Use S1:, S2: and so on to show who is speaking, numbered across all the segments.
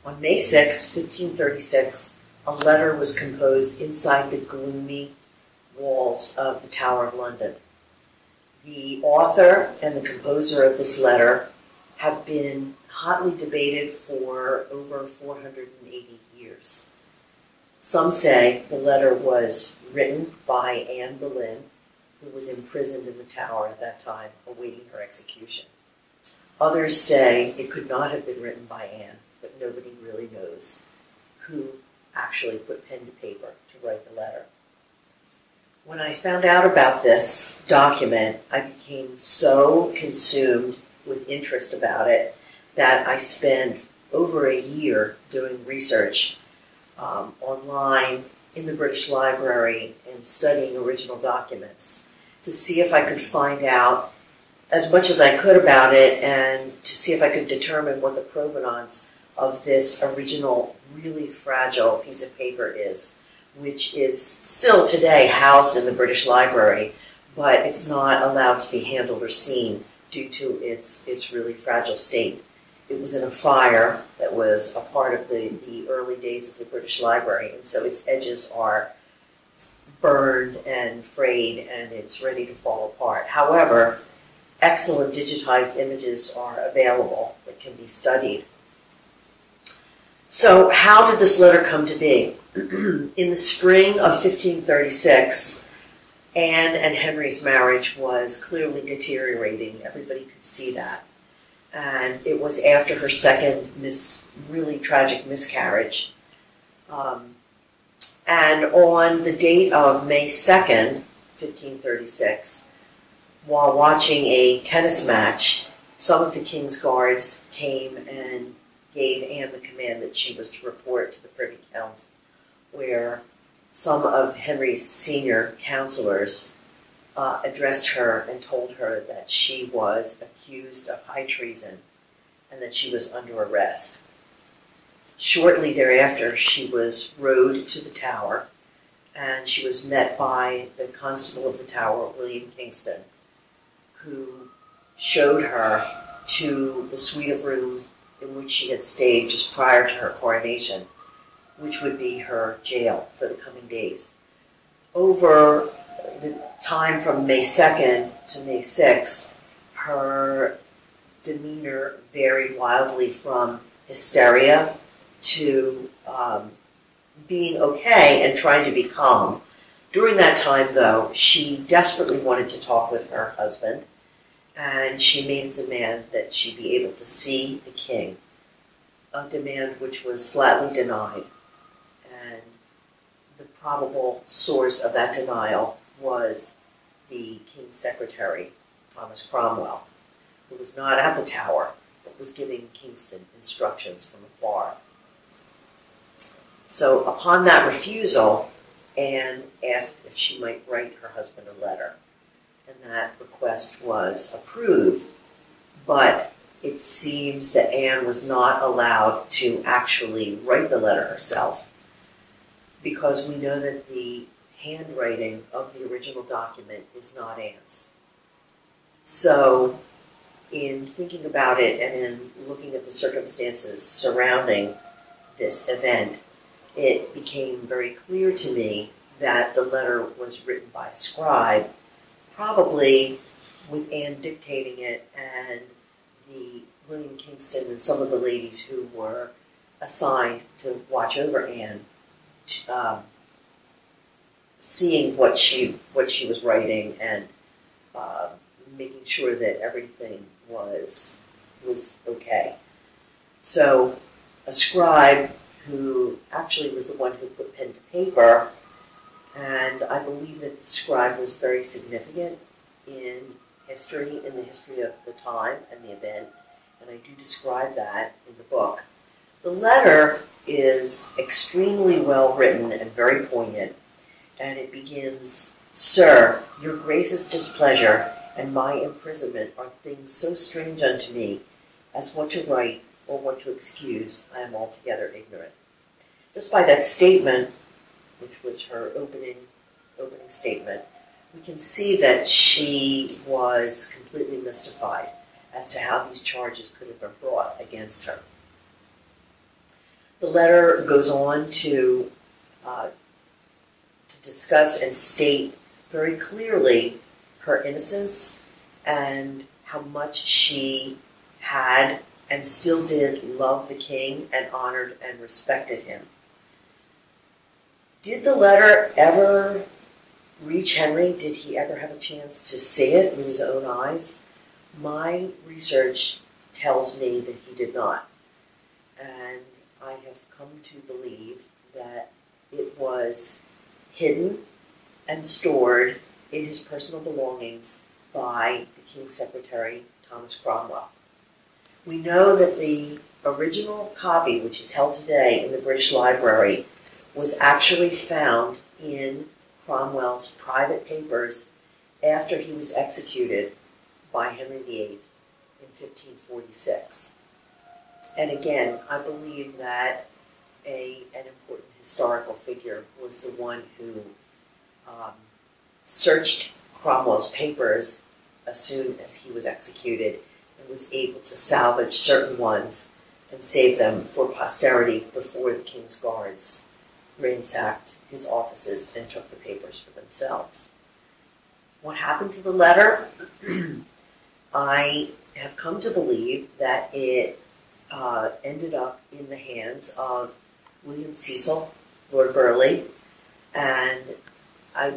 S1: On May 6, 1536, a letter was composed inside the gloomy walls of the Tower of London. The author and the composer of this letter have been hotly debated for over 480 years. Some say the letter was written by Anne Boleyn, who was imprisoned in the tower at that time, awaiting her execution. Others say it could not have been written by Anne, but nobody really knows who actually put pen to paper to write the letter. When I found out about this document, I became so consumed with interest about it that I spent over a year doing research online in the British Library and studying original documents to see if I could find out as much as I could about it and to see if I could determine what the provenance of this original, really fragile piece of paper is, which is still today housed in the British Library, but it's not allowed to be handled or seen due to its really fragile state. It was in a fire that was a part of the early days of the British Library, and so its edges are burned and frayed, and it's ready to fall apart. However, excellent digitized images are available that can be studied. So how did this letter come to be? In the spring of 1536, Anne and Henry's marriage was clearly deteriorating. Everybody could see that. And it was after her second really tragic miscarriage. And on the date of May 2nd, 1536, while watching a tennis match, some of the king's guards came and gave Anne the command that she was to report to the Privy Council, where some of Henry's senior counselors addressed her and told her that she was accused of high treason and that she was under arrest. Shortly thereafter, she was rowed to the tower, and she was met by the constable of the tower, William Kingston, who showed her to the suite of rooms in which she had stayed just prior to her coronation, which would be her jail for the coming days. Over the time from May 2nd to May 6th, her demeanor varied wildly from hysteria to being okay and trying to be calm. During that time, though, she desperately wanted to talk with her husband, and she made a demand that she be able to see the king, a demand which was flatly denied. And the probable source of that denial was the king's secretary, Thomas Cromwell, who was not at the tower, but was giving Kingston instructions from afar. So upon that refusal, Anne asked if she might write her husband a letter, and that request was approved, but it seems that Anne was not allowed to actually write the letter herself, because we know that the handwriting of the original document is not Anne's. So in thinking about it and in looking at the circumstances surrounding this event, it became very clear to me that the letter was written by a scribe, probably with Anne dictating it and the William Kingston and some of the ladies who were assigned to watch over Anne, seeing what she was writing and making sure that everything was okay. So a scribe who actually was the one who put pen to paper, and I believe that the scribe was very significant in the history of the time and the event, and I do describe that in the book. The letter is extremely well written and very poignant, and it begins, "Sir, your grace's displeasure and my imprisonment are things so strange unto me, as what to write or what to excuse, I am altogether ignorant." Just by that statement, which was her opening statement, we can see that she was completely mystified as to how these charges could have been brought against her. The letter goes on to discuss and state very clearly her innocence and how much she had and still did love the king and honored and respected him. Did the letter ever reach Henry? Did he ever have a chance to see it with his own eyes? My research tells me that he did not. And I have come to believe that it was hidden and stored in his personal belongings by the King's Secretary, Thomas Cromwell. We know that the original copy, which is held today in the British Library, was actually found in Cromwell's private papers after he was executed by Henry VIII in 1546. And again, I believe that an important historical figure was the one who searched Cromwell's papers as soon as he was executed and was able to salvage certain ones and save them for posterity before the King's Guards ransacked his offices and took the papers for themselves. What happened to the letter? I have come to believe that it ended up in the hands of William Cecil, Lord Burleigh, and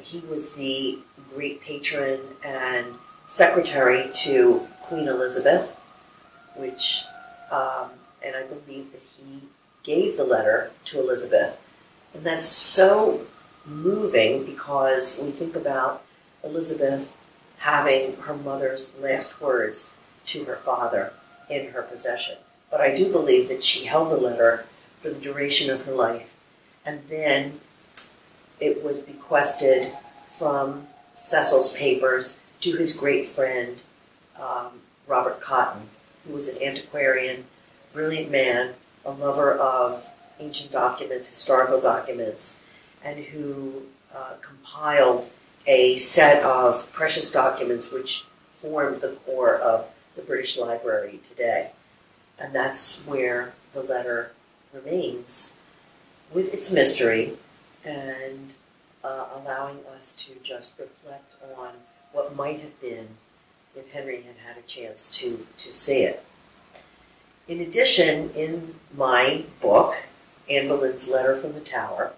S1: he was the great patron and secretary to Queen Elizabeth, and I believe that he gave the letter to Elizabeth. And that's so moving because we think about Elizabeth having her mother's last words to her father in her possession. But I do believe that she held the letter for the duration of her life. And then it was bequested from Cecil's papers to his great friend, Robert Cotton, who was an antiquarian, brilliant man, a lover of ancient documents, historical documents, and who compiled a set of precious documents which formed the core of the British Library today. And that's where the letter remains with its mystery and allowing us to just reflect on what might have been if Henry had had a chance to see it. In addition, in my book, Anne Boleyn's Letter from the Tower,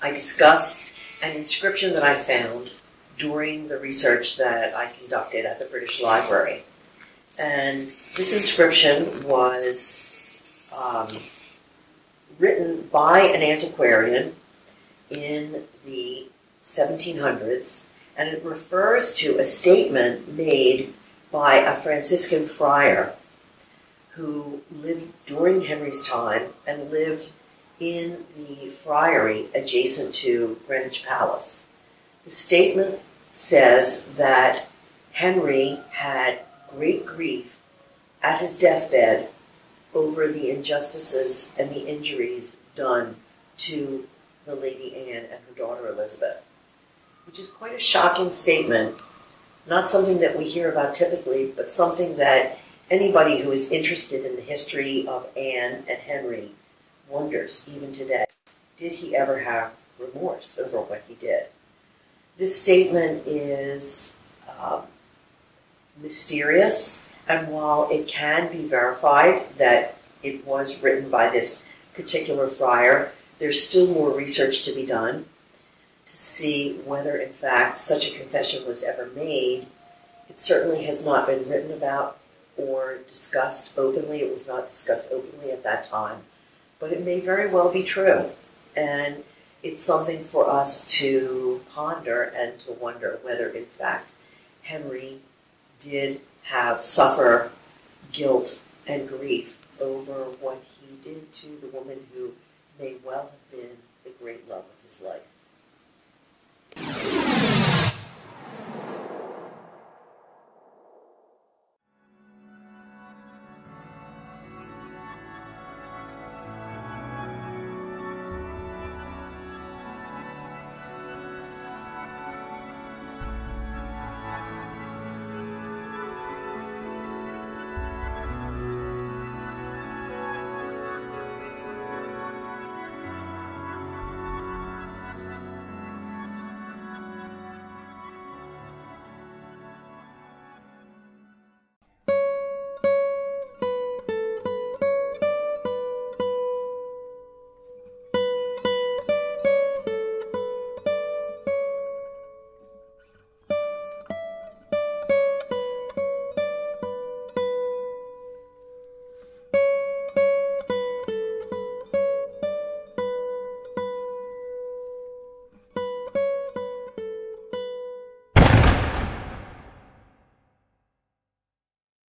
S1: I discuss an inscription that I found during the research that I conducted at the British Library. And this inscription was written by an antiquarian in the 1700s, and it refers to a statement made by a Franciscan friar who lived during Henry's time and lived in the friary adjacent to Greenwich Palace. The statement says that Henry had great grief at his deathbed over the injustices and the injuries done to the Lady Anne and her daughter Elizabeth, which is quite a shocking statement, not something that we hear about typically, but something that anybody who is interested in the history of Anne and Henry wonders, even today. Did he ever have remorse over what he did? This statement is mysterious, and while it can be verified that it was written by this particular friar, there's still more research to be done to see whether, in fact, such a confession was ever made. It certainly has not been written about or discussed openly. It was not discussed openly at that time, but it may very well be true. And it's something for us to ponder and to wonder whether, in fact, Henry did suffer guilt and grief over what he did to the woman who may well have been the great love of his life.